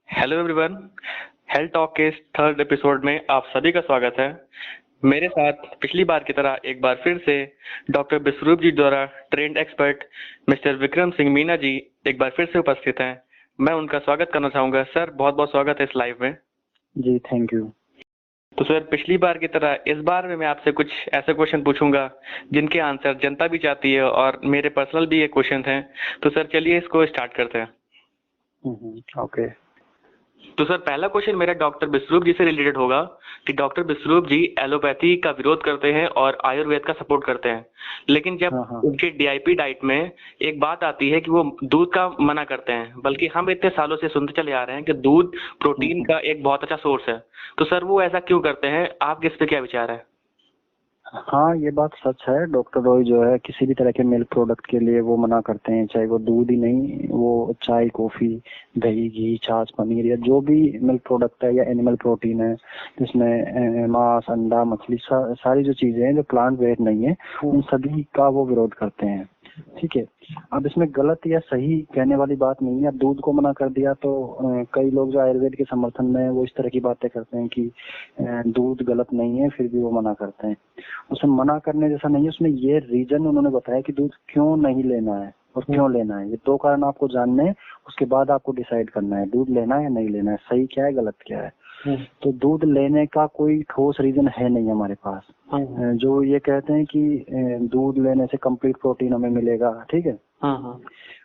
Hello everyone. Health talk के इस third episode में आप सभी का स्वागत है। मेरे साथ पिछली बार की तरह एक बार फिर से डॉक्टर विश्वरूप जी द्वारा trained expert mister Vikram Singh Meena ji एक बार फिर से उपस्थित हैं। मैं उनका स्वागत करना चाहूँगा। सर, बहुत बहुत स्वागत है इस लाइव में। जी, थैंक यू। तो सर, पिछली बार की तरह इस बार में मैं आपसे कुछ ऐसे क्वेश्चन पूछूंगा जिनके आंसर जनता भी चाहती है और मेरे पर्सनल भी ये क्वेश्चन हैं। तो सर, चलिए इसको स्टार्ट करते हैं। ओके। तो सर, पहला क्वेश्चन मेरा डॉक्टर विश्वरूप जी से रिलेटेड होगा कि डॉक्टर विश्वरूप जी एलोपैथी का विरोध करते हैं और आयुर्वेद का सपोर्ट करते हैं, लेकिन जब हाँ। उनके डीआईपी डाइट में एक बात आती है कि वो दूध का मना करते हैं, बल्कि हम इतने सालों से सुनते चले आ रहे हैं कि दूध प्रोटीन का एक बहुत अच्छा सोर्स है। तो सर, वो ऐसा क्यों करते हैं? आपके इस पे क्या विचार है? हाँ, ये बात सच है। डॉक्टर रॉय जो है किसी भी तरह के मिल्क प्रोडक्ट के लिए वो मना करते हैं, चाहे वो दूध ही नहीं, वो चाय, कॉफी, दही, घी, छाछ, पनीर या जो भी मिल्क प्रोडक्ट है या एनिमल प्रोटीन है जिसमें मांस, अंडा, मछली, सारी जो चीजें हैं जो प्लांट बेस्ड नहीं है उन सभी का वो विरोध करते हैं। ठीक है। अब इसमें गलत या सही कहने वाली बात नहीं है। अब दूध को मना कर दिया तो कई लोग जो आयुर्वेद के समर्थन में वो इस तरह की बातें करते हैं कि दूध गलत नहीं है, फिर भी वो मना करते हैं। उसमें मना करने जैसा नहीं है, उसमें ये रीजन उन्होंने बताया कि दूध क्यों नहीं लेना है और क्यों लेना है। ये दो कारण आपको जानने हैं, उसके बाद आपको डिसाइड करना है दूध लेना है या नहीं लेना है, सही क्या है, गलत क्या है। तो दूध लेने का कोई ठोस रीजन है नहीं हमारे पास। जो ये कहते हैं कि दूध लेने से कंप्लीट प्रोटीन हमें मिलेगा, ठीक है,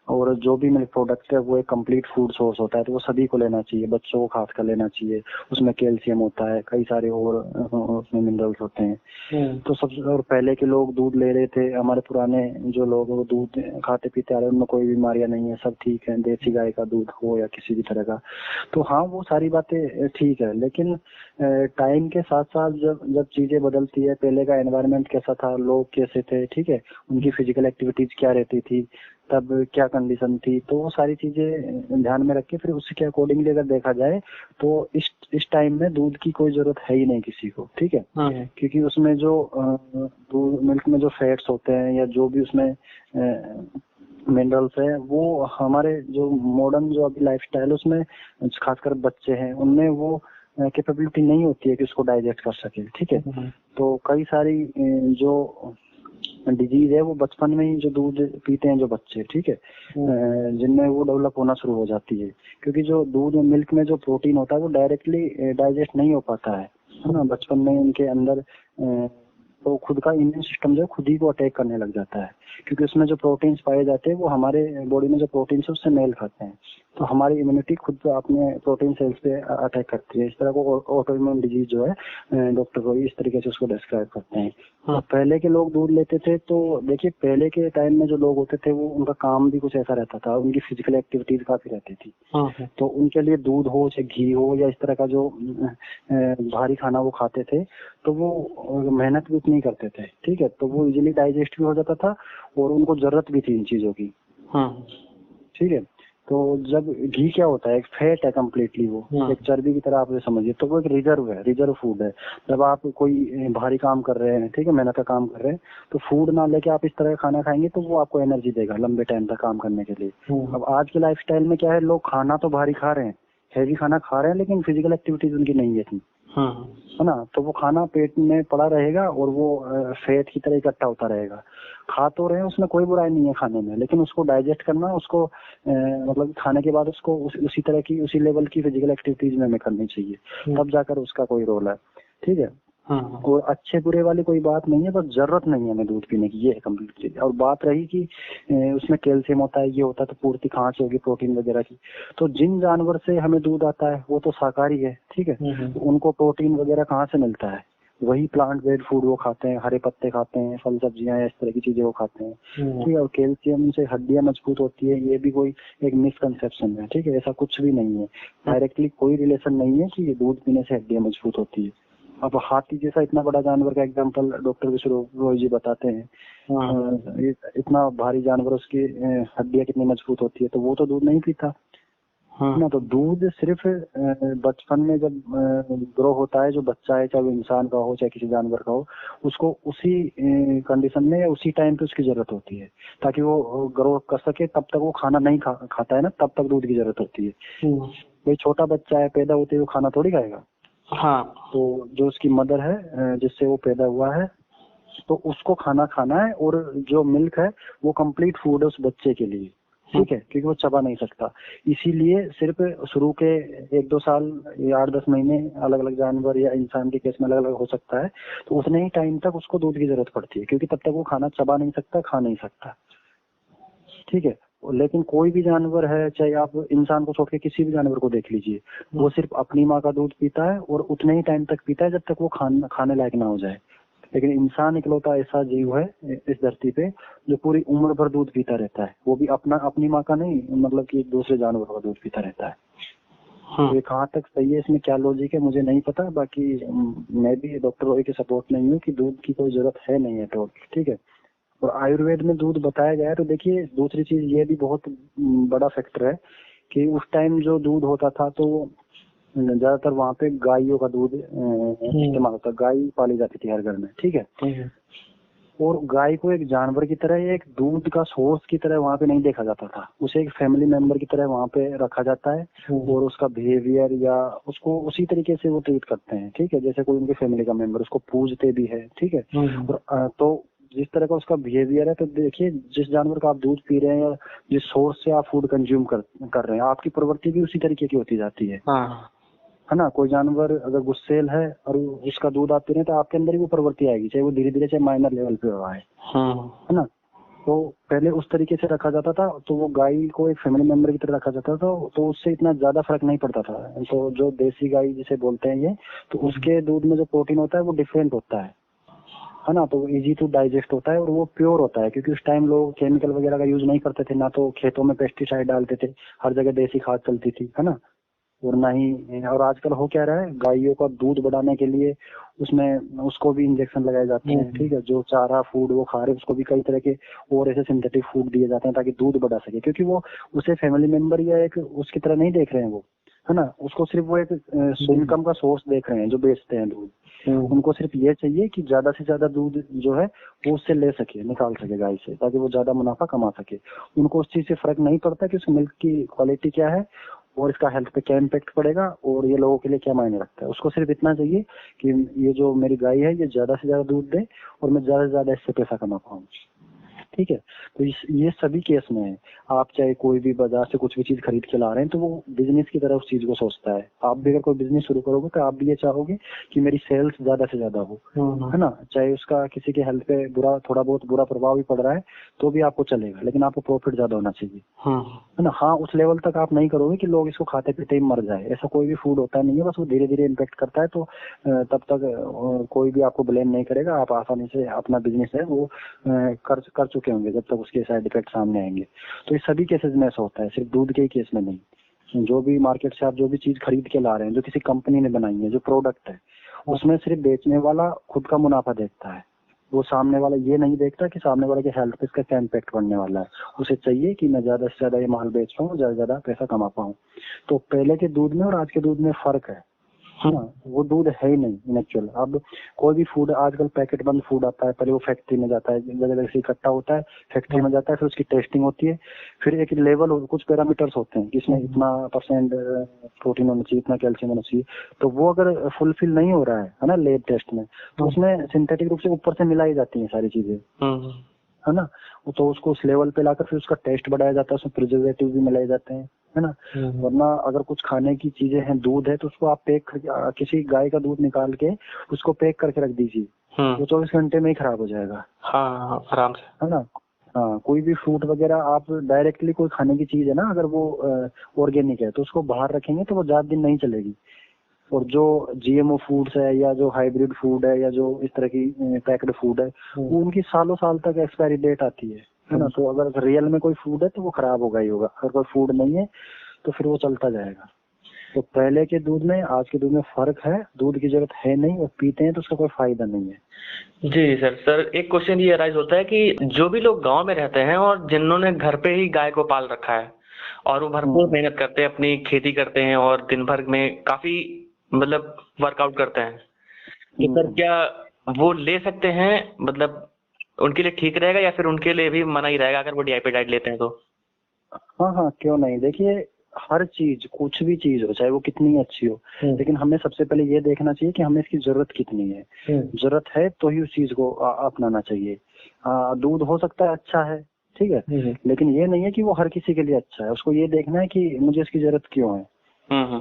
और जो भी मिल्क प्रोडक्ट है वो एक कंप्लीट फूड सोर्स होता है, तो वो सभी को लेना चाहिए, बच्चों को खास कर लेना चाहिए। उसमें कैल्शियम होता है, कई सारे और उसमें मिनरल्स होते हैं। तो सबसे और पहले के लोग दूध ले रहे थे, हमारे पुराने जो लोग वो दूध खाते पीते आ रहे हैं, उनमें कोई बीमारियां नहीं है, सब ठीक है, देसी गाय का दूध हो या किसी भी तरह का। तो हाँ, वो सारी बातें ठीक है, लेकिन टाइम के साथ साथ जब जब चीजें बदलती है, पहले का एनवायरनमेंट कैसा था, लोग कैसे थे, ठीक है, उनकी फिजिकल एक्टिविटीज क्या रहती थी, तब क्या कंडीशन थी, तो वो सारी चीजें ध्यान में रख के फिर उसके अकॉर्डिंगली अगर देखा जाए तो इस टाइम में दूध की कोई जरूरत है ही नहीं किसी को, ठीक है। क्योंकि उसमें जो दूध मिल्क में जो फैट्स होते हैं या जो भी उसमें मिनरल्स है, वो हमारे जो मॉडर्न जो अभी लाइफस्टाइल उसमें खासकर बच्चे हैं उनमें वो कैपेबिलिटी नहीं होती है कि उसको डाइजेस्ट कर सके, ठीक है। तो कई सारी जो डिजीज है वो बचपन में ही जो दूध पीते हैं जो बच्चे, ठीक है, जिनमें वो डेवलप होना शुरू हो जाती है, क्योंकि जो दूध मिल्क में जो प्रोटीन होता है वो डायरेक्टली डाइजेस्ट नहीं हो पाता है ना बचपन में उनके अंदर। तो खुद का इम्यून सिस्टम जो खुद ही को अटैक करने लग जाता है, क्योंकि उसमें जो प्रोटीन्स पाए जाते हैं वो हमारे बॉडी में जो प्रोटीन्स है उससे मेल खाते हैं, तो हमारी इम्यूनिटी खुद अपने प्रोटीन सेल्स पे अटैक करती है। इस तरह को ऑटो इम्यून डिजीज जो है डॉक्टर रॉय इस तरीके से उसको डिस्क्राइब करते हैं। तो पहले के लोग दूध लेते थे, तो देखिए पहले के टाइम में जो लोग होते थे वो उनका काम भी कुछ ऐसा रहता था, उनकी फिजिकल एक्टिविटीज काफी रहती थी। तो उनके लिए दूध हो चाहे घी हो या इस तरह का जो भारी खाना वो खाते थे, तो वो मेहनत भी उतनी करते थे, ठीक है, तो वो इजीली डाइजेस्ट भी हो जाता था और उनको जरूरत भी थी इन चीजों की, ठीक है। तो जब घी क्या होता है, एक फैट है कम्प्लीटली, वो एक चर्बी की तरह आप समझिए, तो वो एक रिजर्व है, रिजर्व फूड है। जब आप कोई भारी काम कर रहे हैं, ठीक है, मेहनत का काम कर रहे हैं, तो फूड ना लेके आप इस तरह का खाना खाएंगे तो वो आपको एनर्जी देगा लंबे टाइम तक काम करने के लिए। अब आज के लाइफस्टाइल में क्या है, लोग खाना तो भारी खा रहे हैं, हैवी खाना खा रहे हैं, लेकिन फिजिकल एक्टिविटीज उनकी नहीं है इतनी, है ना, तो वो खाना पेट में पड़ा रहेगा और वो फैट की तरह इकट्ठा होता रहेगा। खा तो रहे हैं, उसमें कोई बुराई नहीं है खाने में, लेकिन उसको डाइजेस्ट करना, उसको मतलब खाने के बाद उसको उसी तरह की उसी लेवल की फिजिकल एक्टिविटीज में हमें करनी चाहिए, तब जाकर उसका कोई रोल है, ठीक है। और अच्छे बुरे वाली कोई बात नहीं है, बस जरूरत नहीं है हमें दूध पीने की, ये है कंप्लीट चीज। और बात रही कि उसमें कैल्शियम होता है, ये होता है, तो पूर्ति कहाँ से होगी प्रोटीन वगैरह की, तो जिन जानवर से हमें दूध आता है वो तो शाकाहारी है, ठीक है, तो उनको प्रोटीन वगैरह कहाँ से मिलता है, वही प्लांट बेस्ड फूड वो खाते हैं, हरे पत्ते खाते हैं, फल सब्जियां इस तरह की चीजें वो खाते हैं, ठीक है। और कैल्शियम से हड्डियां मजबूत होती है, ये भी कोई एक मिसकंसेप्शन है, ठीक है, ऐसा कुछ भी नहीं है, डायरेक्टली कोई रिलेशन नहीं है कि ये दूध पीने से हड्डियां मजबूत होती है। अब हाथी जैसा इतना बड़ा जानवर का एग्जांपल डॉक्टर विश्वरूप रॉय जी बताते हैं, इतना भारी जानवर, उसकी हड्डियां कितनी मजबूत होती है, तो वो तो दूध नहीं पीता ना। तो दूध सिर्फ बचपन में जब ग्रो होता है, जो बच्चा है, चाहे वो इंसान का हो चाहे किसी जानवर का हो, उसको उसी कंडीशन में या उसी टाइम पे उसकी जरूरत होती है, ताकि वो ग्रो कर सके। तब तक वो खाना नहीं खाता है ना, तब तक दूध की जरूरत होती है। भाई छोटा बच्चा है, पैदा होते ही वो खाना थोड़ी खाएगा। हाँ। तो जो उसकी मदर है जिससे वो पैदा हुआ है, तो उसको खाना खाना है, और जो मिल्क है वो कंप्लीट फूड है उस बच्चे के लिए, ठीक है, क्योंकि वो चबा नहीं सकता। इसीलिए सिर्फ शुरू के 1-2 साल या 8-10 महीने अलग अलग जानवर या इंसान के केस में अलग अलग हो सकता है, तो उतने ही टाइम तक उसको दूध की जरूरत पड़ती है, क्योंकि तब तक वो खाना चबा नहीं सकता, खा नहीं सकता, ठीक है। लेकिन कोई भी जानवर है, चाहे आप इंसान को छोड़ के किसी भी जानवर को देख लीजिए, वो सिर्फ अपनी माँ का दूध पीता है और उतने ही टाइम तक पीता है जब तक वो खाने लायक ना हो जाए। लेकिन इंसान इकलौता ऐसा जीव है इस धरती पे जो पूरी उम्र भर दूध पीता रहता है, वो भी अपनी माँ का नहीं, मतलब कि दूसरे जानवरों का दूध पीता रहता है। तो ये कहाँ तक सही है, इसमें क्या लॉजिक है मुझे नहीं पता। बाकी मैं भी डॉक्टर रॉय के सपोर्ट नहीं हूँ कि दूध की कोई जरूरत है नहीं है तो, ठीक है। और आयुर्वेद में दूध बताया गया है, तो देखिए दूसरी चीज ये भी बहुत बड़ा फैक्टर है कि उस टाइम जो दूध होता था तो ज्यादातर वहाँ पे गायों का दूध इस्तेमाल होता, गाय पाली जाती थी हर घर में, ठीक है। और गाय को एक जानवर की तरह, एक दूध का सोर्स की तरह वहाँ पे नहीं देखा जाता था, उसे एक फैमिली मेंबर की तरह वहाँ पे रखा जाता है, और उसका बिहेवियर या उसको उसी तरीके से वो ट्रीट करते हैं, ठीक है, जैसे कोई उनके फैमिली का मेंबर, उसको पूजते भी है, ठीक है। और तो जिस तरह का उसका बिहेवियर है, तो देखिए जिस जानवर का आप दूध पी रहे हैं या जिस सोर्स से आप फूड कंज्यूम कर रहे हैं, आपकी प्रवृत्ति भी उसी तरीके की होती जाती है ना। कोई जानवर अगर गुस्सेल है और उसका दूध आप पी रहे हैं, तो आपके अंदर भी वो प्रवृत्ति आएगी, चाहे वो धीरे धीरे, चाहे माइनर लेवल पे हुआ है ना। तो पहले उस तरीके से रखा जाता था, तो वो गाय को एक फैमिली मेंबर की तरह रखा जाता था, तो उससे इतना ज्यादा फर्क नहीं पड़ता था। तो जो देसी गाय जिसे बोलते हैं ये, तो उसके दूध में जो प्रोटीन होता है वो डिफरेंट होता है ना। तो वो इजी टू डाइजेस्ट होता है और वो प्योर होता है, क्योंकि उस टाइम लोग केमिकल वगैरह का यूज नहीं करते थे, ना तो खेतों में पेस्टिसाइड डालते थे, हर जगह देसी खाद चलती थी, है ना। और ना ही, और आजकल हो क्या रहा है, गायों का दूध बढ़ाने के लिए उसमें उसको भी इंजेक्शन लगाए जाते हैं, ठीक है। जो चारा फूड वो खा रहे हैं उसको भी कई तरह के और ऐसे सिंथेटिक फूड दिए जाते हैं ताकि दूध बढ़ा सके, क्योंकि वो उसे फैमिली मेंबर या एक उसकी तरह नहीं देख रहे हैं वो, है ना। उसको सिर्फ वो एक इनकम का सोर्स देख रहे हैं जो बेचते हैं दूध। उनको सिर्फ ये चाहिए कि ज्यादा से ज्यादा दूध जो है वो उससे ले सके, निकाल सके गाय से, ताकि वो ज्यादा मुनाफा कमा सके। उनको उस चीज से फर्क नहीं पड़ता कि उस मिल्क की क्वालिटी क्या है और इसका हेल्थ पे क्या इम्पेक्ट पड़ेगा और ये लोगों के लिए क्या मायने रखता है। उसको सिर्फ इतना चाहिए कि ये जो मेरी गाय है ये ज्यादा से ज्यादा दूध दे और मैं ज्यादा से ज्यादा इससे पैसा कमा पाऊँ, ठीक है। तो ये सभी केस में है। आप चाहे कोई भी बाजार से कुछ भी चीज खरीद के ला रहे हैं, तो वो बिजनेस की तरह उस चीज को सोचता है। आप भी अगर कोई बिजनेस शुरू करोगे तो आप भी ये चाहोगे कि मेरी सेल्स ज्यादा से ज्यादा हो, है ना। चाहे उसका किसी के हेल्थ पे थोड़ा बहुत बुरा प्रभाव भी पड़ रहा है तो भी आपको चलेगा, लेकिन आपको प्रॉफिट ज्यादा होना चाहिए, है ना। हाँ, उस लेवल तक आप नहीं करोगे कि लोग इसको खाते पीते ही मर जाए, ऐसा कोई भी फूड होता नहीं है, बस वो धीरे धीरे इम्पेक्ट करता है। तो तब तक कोई भी आपको ब्लेम नहीं करेगा, आप आसानी से अपना बिजनेस है वो कर चुके होंगे जब तक उसके साइड इफेक्ट सामने आएंगे। तो ये सभी केसेस में ऐसा होता है, सिर्फ दूध के ही केस में नहीं। जो भी मार्केट से आप जो भी चीज खरीद के ला रहे हैं, जो किसी कंपनी ने बनाई है, जो प्रोडक्ट है, उसमें सिर्फ बेचने वाला खुद का मुनाफा देखता है। वो सामने वाला ये नहीं देखता कि सामने वाले के हेल्थ पे इसका क्या इम्पेक्ट पड़ने वाला है। उसे चाहिए कि मैं ज्यादा से ज्यादा ये माल बेच पाऊँ, ज्यादा से ज्यादा पैसा कमा पाऊँ। तो पहले के दूध में और आज के दूध में फर्क है ना। वो दूध है ही नहीं नेचुरल। अब कोई भी फूड आजकल पैकेट बंद फूड आता है, पहले वो फैक्ट्री में जाता है, जगह जगह से इकट्ठा होता है, फैक्ट्री में जाता है, फिर उसकी टेस्टिंग होती है, फिर एक लेवल कुछ पैरामीटर्स होते हैं कि इसमें इतना % प्रोटीन होना चाहिए, इतना कैल्शियम होना चाहिए। तो वो अगर फुलफिल नहीं हो रहा है ना लेब टेस्ट में, तो उसमें सिंथेटिक रूप से ऊपर से मिलाई जाती है सारी चीजें, है ना। तो उसको उस लेवल पे लाकर फिर उसका टेस्ट बढ़ाया जाता है, उसमें प्रिजर्वेटिव भी मिलाए जाते हैं, है ना। वरना अगर कुछ खाने की चीजें हैं, दूध है, तो उसको आप पैक करके, किसी गाय का दूध निकाल के उसको पैक करके रख दीजिए, वो 24 घंटे में ही खराब हो जाएगा। हाँ, आराम से, है ना। हाँ, कोई भी फ्रूट वगैरह आप डायरेक्टली कोई खाने की चीज है ना, अगर वो ऑर्गेनिक है तो उसको बाहर रखेंगे तो वो ज्यादा दिन नहीं चलेगी। और जो जीएमओ फूड्स है या जो हाइब्रिड फूड है या जो इस तरह की पैक्ड फूड है, वो उनकी सालों साल तक एक्सपायरी डेट आती है ना। तो अगर रियल में कोई फूड है तो वो खराब होगा ही होगा, अगर कोई फूड नहीं है तो फिर वो चलता जाएगा। तो पहले के दूध में आज के दूध में फर्क है, दूध की जरूरत है नहीं, और पीते हैं तो उसका कोई फायदा नहीं है। जी सर, एक क्वेश्चन ये अराइज होता है कि जो भी लोग गांव में रहते हैं और जिन्होंने घर पे ही गाय को पाल रखा है और वो भरपूर मेहनत करते हैं, अपनी खेती करते हैं और दिन भर में काफी मतलब वर्कआउट करते हैं, तो सर क्या वो ले सकते हैं, मतलब उनके लिए ठीक रहेगा या फिर उनके लिए भी मना ही रहेगा अगर वो डीआईपी डाइट लेते हैं तो? हाँ हाँ, क्यों नहीं। देखिए हर चीज, कुछ भी चीज हो, चाहे वो कितनी अच्छी हो, लेकिन हमें सबसे पहले ये देखना चाहिए कि हमें इसकी जरूरत कितनी है। जरूरत है तो ही उस चीज को अपनाना चाहिए। दूध हो सकता है अच्छा है, ठीक है, लेकिन ये नहीं है कि वो हर किसी के लिए अच्छा है। उसको ये देखना है कि मुझे इसकी जरूरत क्यों है।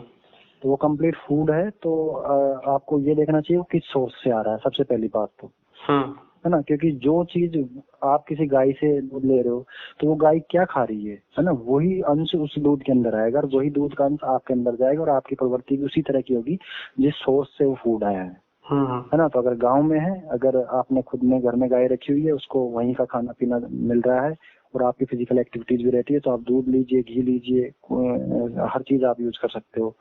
तो वो कंप्लीट फूड है तो आपको ये देखना चाहिए वो किस सोर्स से आ रहा है, सबसे पहली बात तो, है ना। क्योंकि जो चीज आप किसी गाय से दूध ले रहे हो तो वो गाय क्या खा रही है ना, वही अंश उस दूध के अंदर आएगा और वही दूध का अंश आपके अंदर जाएगा और आपकी प्रवृत्ति भी उसी तरह की होगी जिस सोर्स से वो फूड आया है ना। तो अगर गांव में है, अगर आपने खुद में घर में गाय रखी हुई है, उसको वहीं का खाना पीना मिल रहा है और आपकी फिजिकल एक्टिविटीज भी रहती है, तो आप दूध लीजिए, घी लीजिए, हर चीज आप यूज कर सकते हो,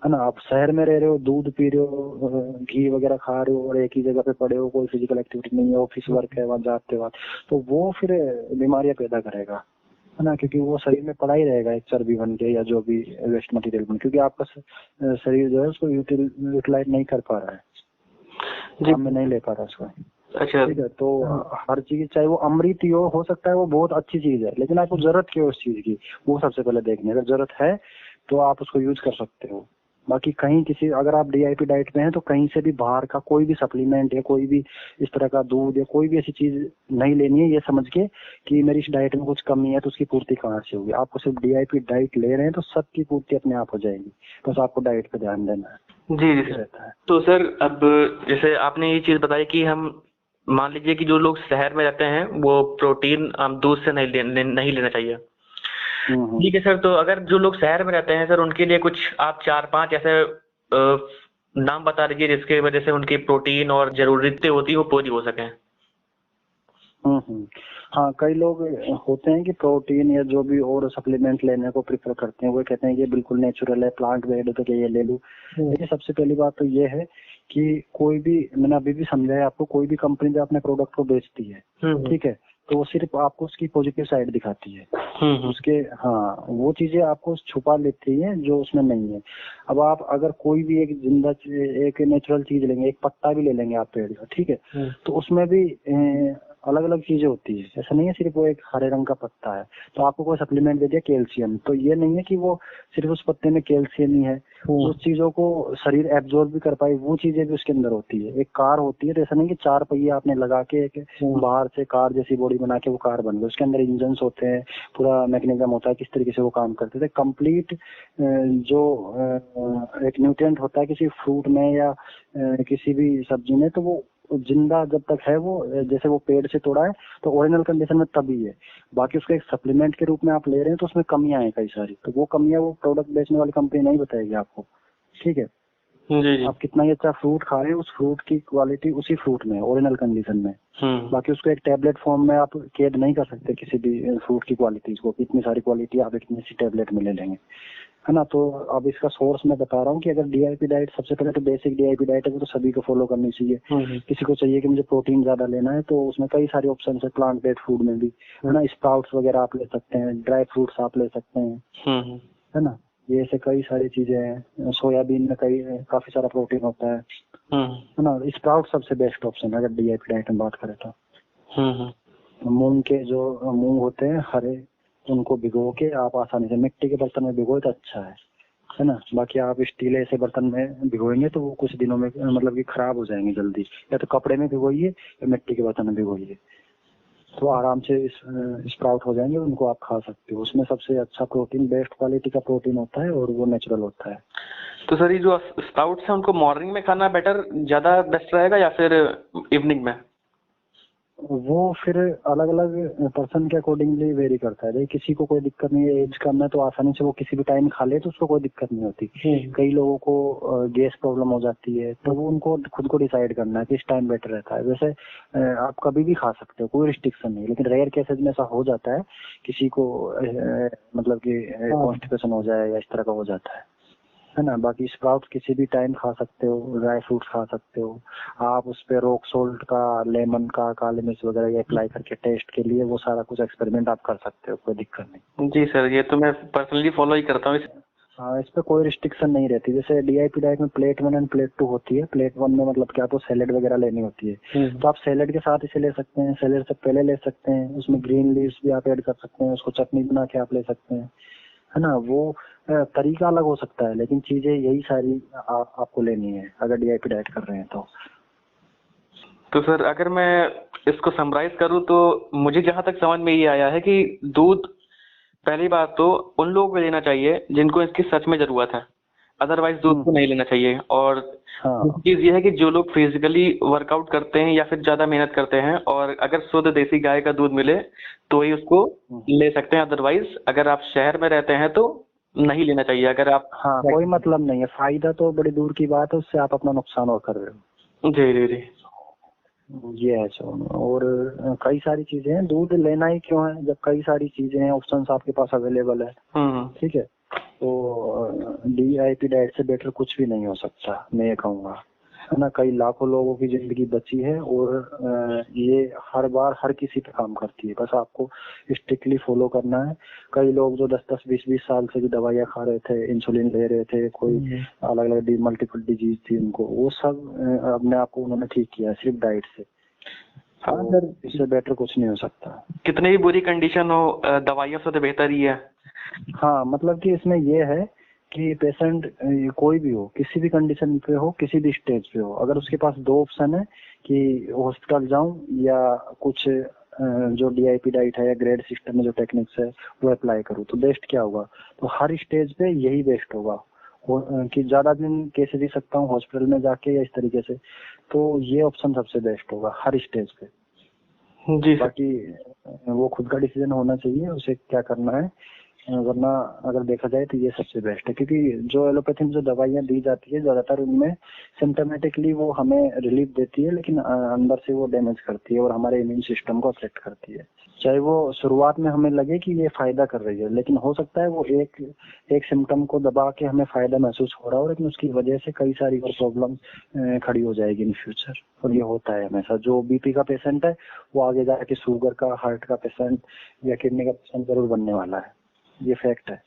है ना। आप शहर में रह रहे हो, दूध पी रहे हो, घी वगैरह खा रहे हो और एक ही जगह पे पड़े हो, कोई फिजिकल एक्टिविटी नहीं है, ऑफिस वर्क है, वहाँ जाते वक्त, तो वो फिर बीमारियां पैदा करेगा, है ना। क्योंकि वो शरीर में पड़ा ही रहेगा एक चर्बी बन के या जो भी वेस्ट मटेरियल बन, क्योंकि आपका शरीर जो है उसको यूटिलाइज नहीं कर पा रहा है, काम में नहीं ले पा रहा उसको। अच्छा, ठीक है। तो हर चीज, चाहे वो अमृत ही हो सकता है वो बहुत अच्छी चीज है, लेकिन आपको जरूरत क्यों है उस चीज की, वो सबसे पहले देखनी है। अगर जरूरत है तो आप उसको यूज कर सकते हो। बाकी कहीं किसी, अगर आप डीआईपी डाइट में हैं तो कहीं से भी बाहर का कोई भी सप्लीमेंट या कोई भी इस तरह का दूध या कोई भी ऐसी चीज नहीं लेनी है, ये समझ के कि मेरी इस डाइट में कुछ कमी है तो उसकी पूर्ति कहाँ से होगी। आपको सिर्फ डीआईपी डाइट ले रहे हैं तो सबकी पूर्ति अपने आप हो जाएगी, बस आपको डाइट पे ध्यान देना है। जी सर। तो सर अब जैसे आपने ये चीज बताई कि हम मान लीजिए कि जो लोग शहर में रहते हैं वो प्रोटीन दूध से नहीं लेना चाहिए, ठीक है सर। तो अगर जो लोग शहर में रहते हैं सर, उनके लिए कुछ आप 4-5 ऐसे नाम बता दीजिए जिसके वजह से उनकी प्रोटीन और जरूरतें होती है वो पूरी हो सके। हाँ, कई लोग होते हैं कि प्रोटीन या जो भी और सप्लीमेंट लेने को प्रिफर करते हैं, वो कहते हैं कि बिल्कुल नेचुरल है, प्लांट बेस्ड है, तो क्या ये ले लूं। देखिए, सबसे पहली बात तो ये है कि कोई भी, मैंने अभी भी समझाया आपको, कोई भी कंपनी जो अपने प्रोडक्ट को बेचती है, ठीक है, तो वो सिर्फ आपको उसकी पॉजिटिव साइड दिखाती है, उसके, हाँ, वो चीजें आपको छुपा लेती है जो उसमें नहीं है। अब आप अगर कोई भी एक जिंदा एक नेचुरल चीज लेंगे, एक पत्ता भी ले लेंगे आप पेड़ का, ठीक है, तो उसमें भी अलग अलग चीजें होती है, ऐसा नहीं है सिर्फ वो एक हरे रंग का पत्ता है तो आपको कोई सप्लीमेंट दे दिया कैल्शियम, तो ये नहीं है कि वो सिर्फ उस पत्ते में कैल्शियम ही है, उस चीजों को शरीर एब्जॉर्ब भी कर पाए, वो चीजें भी उसके अंदर होती है। एक कार होती है तो ऐसा नहीं कि 4 पहिए आपने लगा के एक बाहर से कार जैसी बॉडी बना के वो कार बन गई, उसके अंदर इंजन होते हैं, पूरा मैकेनिज्म होता है, किस तरीके से वो काम करते थे, कंप्लीट जो एक न्यूट्रिएंट होता है किसी फ्रूट में या किसी भी सब्जी में, तो वो जिंदा जब तक है, वो जैसे वो पेड़ से तोड़ा है तो ओरिजिनल कंडीशन में तभी है। बाकी उसको एक सप्लीमेंट के रूप में आप ले रहे हैं तो उसमें कमियां हैं कई सारी, तो वो कमियां वो प्रोडक्ट बेचने वाली कंपनी नहीं बताएगी आपको, ठीक है। जी। आप कितना ही अच्छा फ्रूट खा रहे हैं, उस फ्रूट की क्वालिटी उसी फ्रूट में, ओरिजिनल कंडीशन में, बाकी उसको एक टैबलेट फॉर्म में आप कैद नहीं कर सकते किसी भी फ्रूट की क्वालिटीज को, इतनी सारी क्वालिटी आप इतनी सी टैबलेट में ले लेंगे, है ना। तो अब इसका सोर्स मैं बता रहा हूँ कि अगर डीआईपी डाइट, सबसे पहले तो बेसिक डीआईपी डाइट है वो तो सभी को फॉलो करनी चाहिए। किसी को चाहिए कि मुझे प्रोटीन ज्यादा लेना है तो उसमें कई सारे ऑप्शन है, प्लांट बेस्ड फूड में भी, है ना, स्प्राउट्स वगैरह आप ले सकते हैं, ड्राई फ्रूट्स आप ले सकते हैं, है ना, ये ऐसे कई सारी चीजें हैं। सोयाबीन में काफी सारा प्रोटीन होता है ना। स्प्राउट सबसे बेस्ट ऑप्शन है अगर डीआईपी डाइट में बात करें तो। मूंग के जो मूंग होते हैं हरे, उनको भिगो के आप आसानी से मिट्टी के बर्तन में भिगोए तो अच्छा है ना। बाकी आप स्टील ऐसे बर्तन में भिगोएंगे तो वो कुछ दिनों में मतलब कि खराब हो जाएंगे जल्दी, या तो कपड़े में भिगोइए या मिट्टी के बर्तन में भिगोइए, तो आराम से स्प्राउट हो जाएंगे, उनको आप खा सकते हो। उसमें सबसे अच्छा प्रोटीन, बेस्ट क्वालिटी का प्रोटीन होता है और वो नेचुरल होता है। तो सर ये जो स्प्राउट्स है उनको मॉर्निंग में खाना बेटर, ज्यादा बेस्ट रहेगा या फिर इवनिंग में? वो फिर अलग अलग पर्सन के अकॉर्डिंगली वेरी करता है। किसी को कोई दिक्कत नहीं है, एज कम है तो आसानी से वो किसी भी टाइम खा ले तो उसको कोई दिक्कत नहीं होती। कई लोगों को गैस प्रॉब्लम हो जाती है तो वो उनको खुद को डिसाइड करना है कि इस टाइम बेटर रहता है। वैसे आप कभी भी खा सकते हो, कोई रिस्ट्रिक्शन नहीं, लेकिन रेयर केसेज में ऐसा हो जाता है किसी को मतलब कि कॉन्स्टिपेशन हो जाए या इस तरह का हो जाता है ना। बाकी स्प्राउट किसी भी टाइम खा सकते हो, ड्राई फ्रूट्स खा सकते हो आप, उस पे रॉक सोल्ट का, लेमन का, काली मिर्च वगैरह अप्लाई करके टेस्ट के लिए वो सारा कुछ एक्सपेरिमेंट आप कर सकते हो, कोई दिक्कत नहीं। जी सर, ये तो मैं पर्सनली फॉलो ही करता हूँ। हाँ, इस पे कोई रिस्ट्रिक्शन नहीं रहती। जैसे डीआईपी डाइट में प्लेट 1 एंड प्लेट 2 होती है। प्लेट 1 में मतलब क्या, आपको सैलेड वगैरह लेनी होती है तो आप सैलेड के साथ इसे ले सकते हैं, सैलेड से पहले ले सकते हैं, उसमें ग्रीन लीव्स भी आप ऐड कर सकते हैं, उसको चटनी बना के आप ले सकते हैं, है ना, वो तरीका अलग हो सकता है, लेकिन चीजें यही सारी आपको लेनी है अगर डीआईपी डाइट कर रहे हैं तो सर अगर मैं इसको समराइज करूँ तो मुझे जहाँ तक समझ में ये आया है कि दूध पहली बात तो उन लोगों को लेना चाहिए जिनको इसकी सच में जरूरत है, अदरवाइज दूध को नहीं लेना चाहिए। और हाँ दूसरी चीज ये है कि जो लोग फिजिकली वर्कआउट करते हैं या फिर ज्यादा मेहनत करते हैं और अगर शुद्ध देसी गाय का दूध मिले तो ही उसको ले सकते हैं, अदरवाइज अगर आप शहर में रहते हैं तो नहीं लेना चाहिए। अगर आप हाँ कोई मतलब नहीं है, फायदा तो बड़ी दूर की बात है, उससे आप अपना नुकसान और कर रहे हो। जी जी जी। ये है सो। और कई सारी चीजें हैं, दूध लेना ही क्यों है जब कई सारी चीजें हैं, ऑप्शंस आपके पास अवेलेबल है। ठीक है, तो डीआईपी डाइट से बेटर कुछ भी नहीं हो सकता, मैं ये कहूँगा, है ना। कई लाखों लोगों की जिंदगी बची है और ये हर बार हर किसी पे काम करती है, बस आपको स्ट्रिक्टली फॉलो करना है। कई लोग जो 10-10, 20-20 साल से भी दवाइयाँ खा रहे थे, इंसुलिन ले रहे थे, कोई अलग अलग मल्टीपल डिजीज थी उनको, वो सब अपने आप को उन्होंने ठीक किया सिर्फ डाइट से। हाँ सर, इससे बेटर कुछ नहीं हो सकता। कितनी भी बुरी कंडीशन हो दवाइयों से तो बेहतर ही है। हाँ मतलब कि इसमें ये है कि पेशेंट कोई भी हो, किसी भी कंडीशन पे हो, किसी भी स्टेज पे हो, अगर उसके पास दो ऑप्शन है कि हॉस्पिटल जाऊं या कुछ जो डीआईपी डाइट है या ग्रेड सिस्टम में जो टेक्निक्स है वो अप्लाई करूं, तो बेस्ट क्या होगा? तो हर स्टेज पे यही बेस्ट होगा कि ज्यादा दिन कैसे जी सकता हूँ हॉस्पिटल में जाके या इस तरीके से, तो ये ऑप्शन सबसे बेस्ट होगा हर स्टेज पे। जी बाकी वो खुद का डिसीजन होना चाहिए उसे क्या करना है, वरना अगर देखा जाए तो ये सबसे बेस्ट है। क्योंकि जो एलोपैथी में जो दवाइयाँ दी जाती है ज्यादातर उनमें सिम्टोमेटिकली वो हमें रिलीफ देती है, लेकिन अंदर से वो डैमेज करती है और हमारे इम्यून सिस्टम को अफेक्ट करती है। चाहे वो शुरुआत में हमें लगे कि ये फायदा कर रही है, लेकिन हो सकता है वो एक सिम्टम को दबा के हमें फायदा महसूस हो रहा हो, लेकिन उसकी वजह से कई सारी और प्रॉब्लम खड़ी हो जाएगी इन फ्यूचर। और ये होता है हमेशा, जो बीपी का पेशेंट है वो आगे जाके शुगर का, हार्ट का पेशेंट या किडनी का पेशेंट जरूर बनने वाला है, ये फैक्ट है।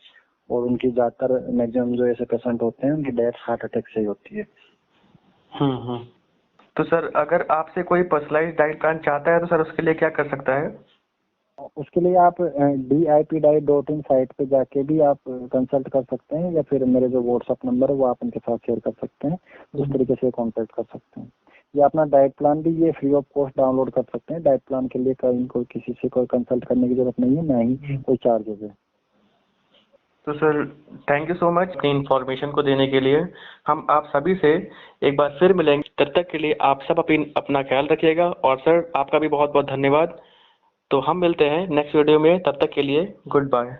और उनकी ज्यादातर मैक्सिमम जो ऐसे पेशेंट होते हैं उनकी डेथ हार्ट अटैक से ही होती है। तो सर अगर आपसे कोई पर्सनलाइज्ड डाइट प्लान चाहता है तो सर उसके लिए क्या कर सकता है? उसके लिए आप DIPdiet.in साइट पे जाके भी आप कंसल्ट कर सकते हैं, या फिर मेरे जो व्हाट्सएप नंबर है वो आप उनके साथ शेयर कर सकते हैं, उस तरीके से कांटेक्ट कर सकते हैं। या अपना डाइट प्लान भी ये फ्री ऑफ कॉस्ट डाउनलोड कर सकते हैं। डाइट प्लान के लिए कोई किसी से कोई कंसल्ट करने की जरूरत नहीं है, ना ही कोई चार्जेस है। तो sir thank you so much अपनी इन्फॉर्मेशन को देने के लिए। हम आप सभी से एक बार फिर मिलेंगे, तब तक के लिए आप सब अपना ख्याल रखिएगा। और सर आपका भी बहुत बहुत धन्यवाद। तो हम मिलते हैं नेक्स्ट वीडियो में, तब तक के लिए गुड बाय।